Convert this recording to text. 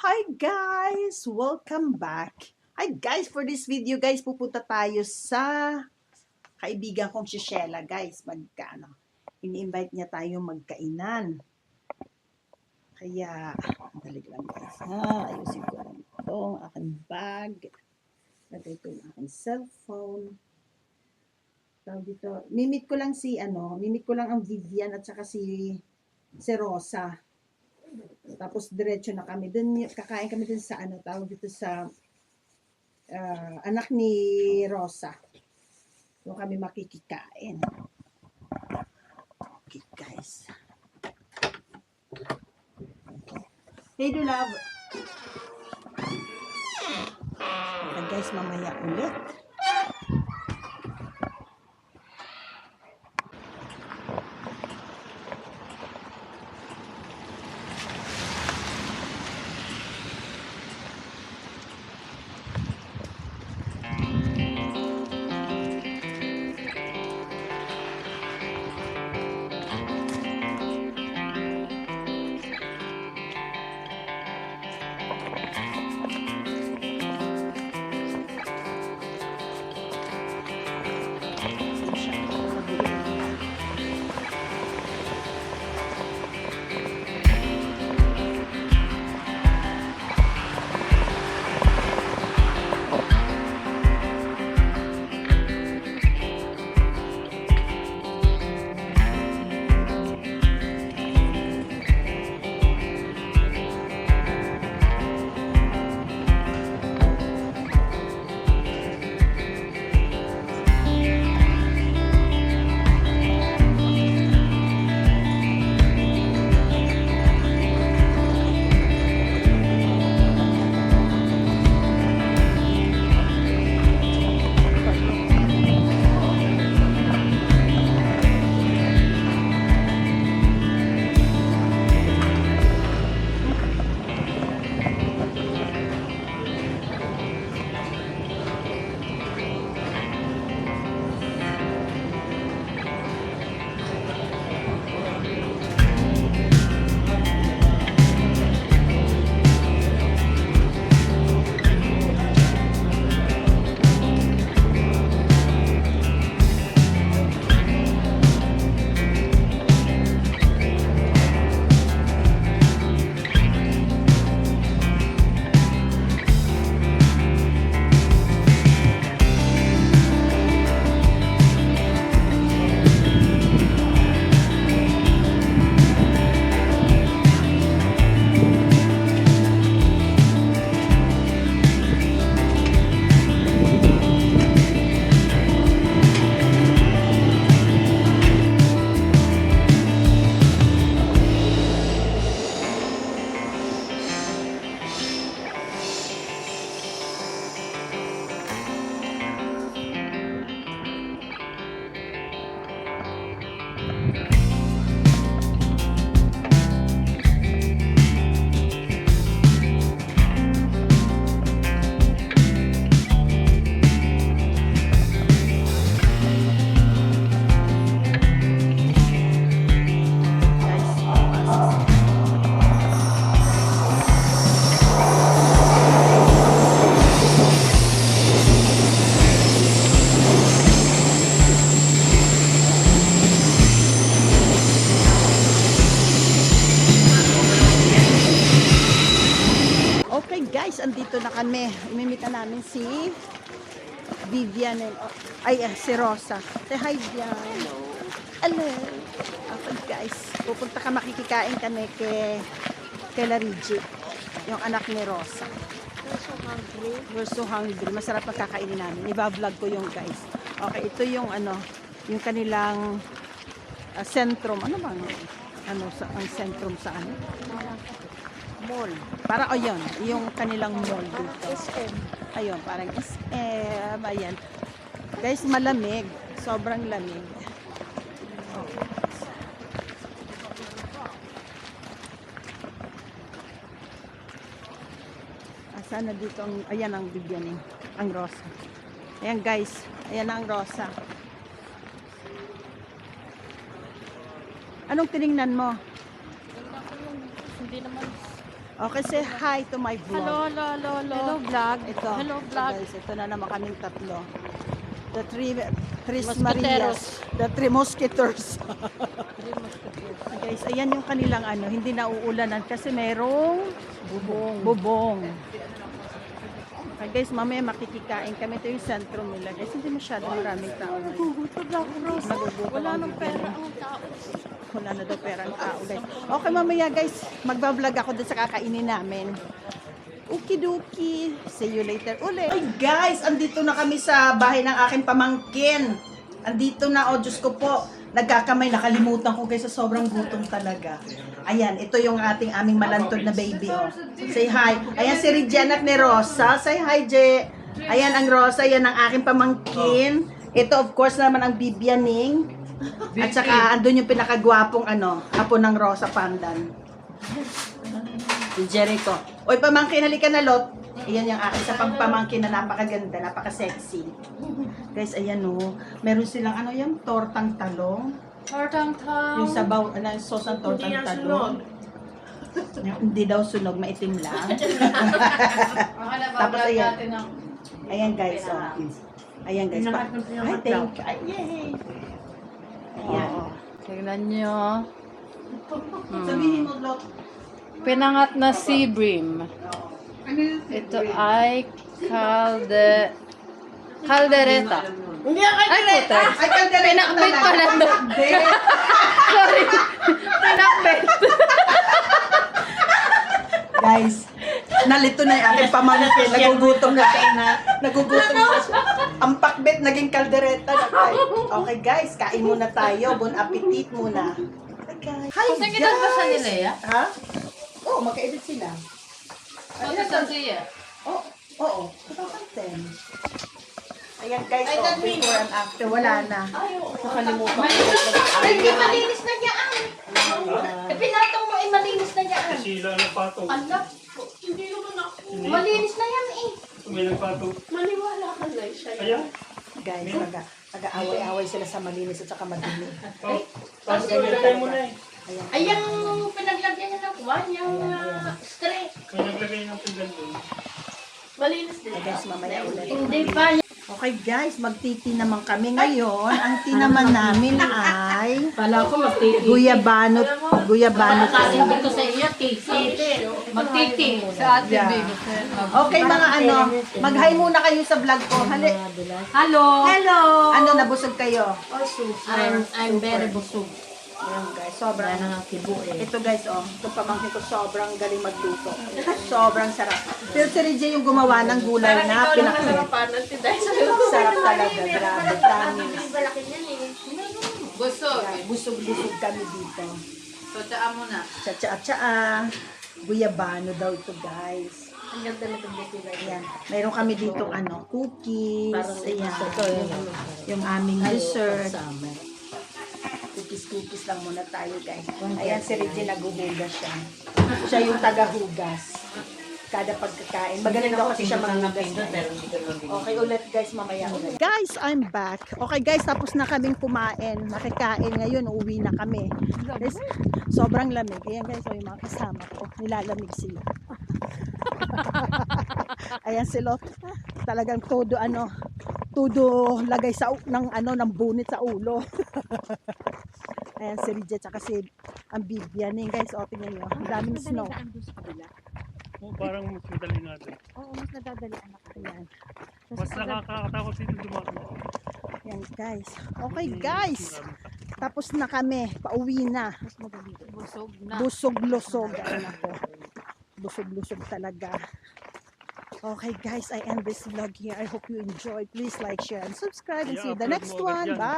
Hi guys! Welcome back! Hi guys! For this video guys, pupunta tayo sa kaibigan kong si Shella guys. Ini-invite niya tayo magkainan. Kaya, dali lang guys ha. Ayusin ko lang ito, ang aking bag. Lagay ko yung aking cellphone. Tawag dito. Mimit ko lang ang Vivian at saka si Rosa. Tapos diretso na kami. Kakain kami dun sa tawag dito sa anak ni Rosa. Doon kami makikikain. Okay, guys. Hey, do love. Okay, guys, mamaya ulit. Okay guys, andito na kami. Imimita namin si Vivian si Rosa. Say hi, Vivian. Hello. Okay guys, pupunta ka makikikain kami kay Larigi, yung anak ni Rosa. We're so hungry. Masarap pagkakainin namin. I-vlog ko yung guys. Okay, ito yung yung kanilang sentrum. Ano ba? Ang sentrum saan? Mall. Para ayun, yung kanilang mall dito. SM. Ayun, parang SM. Ayan. Guys, malamig. Sobrang lamig. Okay. Sana dito ayan ang bigyan ang Rosa. Ayan guys, ayan ang Rosa. Anong tiningnan mo? Hindi naman Okay, say hi to my vlog. Hello, vlog. Ito. Hello, Ito, vlog. guys, ito na naman kaming tatlo. The Three Mosquiteros. Marias. The Three Mosquitoes. Guys, ayan yung kanilang ano, hindi nauulanan kasi merong bubong. Okay, guys, mamaya makikikain kami. Ito yung sentro nila. Guys, hindi masyado maraming tao. Nagugutom lang, Rose. Nagugutom Wala ang nang bibig. pera ang tao. Wala na daw pera ang tao, guys. Okay, mamaya, guys, magbablog ako dun sa kakainin namin. Okidoki. See you later ulit. Ay, guys, andito na kami sa bahay ng aking pamangkin. Andito na, oh, Diyos ko po. Nagkakamay, nakalimutan ko, guys, sa sobrang gutom talaga. Ayan, ito yung aming malantod na baby, oh. Say hi. Ayan si Reggie, anak ni Rosa. Say hi, Je. Ayan ang Rosa, yan ang aking pamangkin. Ito, of course, naman ang Bibianing. At saka, andun yung pinakagwapong, apo ng Rosa Pandan. Si Jericho. Oy, pamangkin, halika na, Lot. Ayan yung akin sa pagpamangkin na napakaganda, napaka-sexy. Guys, ayan o. Meron silang, yung tortang talong. Tortang-tang. Yung sabaw, yung sauce ng tortang talong. Hindi daw sunog, maitim lang. Tapos ayan. Ayan guys, oh. Ayan guys. Ay, thank you. Ay, yay. Ayan. Tingnan nyo. Sabihin mo, Lot. Pinangat na sea bream. Ito ay caldereta. Hindi ang kaldereta. Ay, kaldereta. Pinakbit pala doon. Hindi. Sorry. Pinakbit. Guys, nalito na yung aking pamangkin. Nagugutom na. Nagugutom na siya. Ang pakbet naging kaldereta na tayo. Okay guys, kain muna tayo. Bon appetit muna. Hi guys. Hi Saan kita ba sa nila, ya? Ha? Oo, magka-edit sila. Saan siya? Oo. 2010. Ayan guys, before and after. Wala na. Nakalimutan ko. Hindi malinis na niya ang. Pinatong mo malinis na niya ang. Sila ng patong. Anak, hindi naman ako. Malinis na yan eh. May nagpatong. Maniwala ka na siya. Kaya? Guys, nag-aaway-away sila sa malinis at saka madumi. Oh, tapos ilagay mo na eh. Ay, yung pinaglagyan niya ng kuwan, yung string. May naglagay ng pinggan doon. Malinis din. Guys, mamaya ulit. Hindi pa. Okay guys, magtiti naman kami ngayon. Ang tinaman namin ay Pala ko magtiti. guyabano Sabi ko sa iyo, titi. Magtiti. Sa ating Yeah. baby. Okay mga mag-hi muna kayo sa vlog ko. Hello. Hello. Nabusog kayo? I'm very busog. Ayan guys, sobrang. Yan ang kibo eh. Ito guys, ito pamangkin ko sobrang galing magluto. Sobrang sarap. Pero si Reggie yung gumawa ng gulay na pinakit. Sarap talaga, grabe, promise. Malaki niyan eh. Busog. Busog-busog kami dito. So, tsaan mo na. Tsa-tsa-tsa. Guyabano daw ito guys. Ang ganda na itong busog. Ayan. Mayroon kami dito cookies. Ayan. Yung aming dessert. Cookies lang muna tayo guys. Ayan si Reggie naghuhugas siya. Siya yung tagahugas. Kada pagkakain. Magaling daw kasi siya maghugas. Okay ulit guys, mamaya ulit. Guys, I'm back. Okay guys, tapos na kaming kumain. Nakikain ngayon, uuwi na kami. Guys, sobrang lamig. Ayan guys, yung mga kasama ko. Nilalamig sila. Ayan si Lot. Talagang todo lagay sa ng bunit sa ulo. Ayan si Reggie tsaka si ang Bibian guys, tingnan niyo. Ang daming snow. Oh, parang mas madali natin. Oo, mas nadadalian ako. Ayan. Mas nakakatakot dito dumaan. Ayan guys. Okay guys. Tapos na kami. Pauwi na. Busog na. Busog-lusog. Ayan ako. Busog-lusog talaga. Okay guys, I end this vlog here. I hope you enjoyed. Please like, share, and subscribe. And see you the next one. Bye!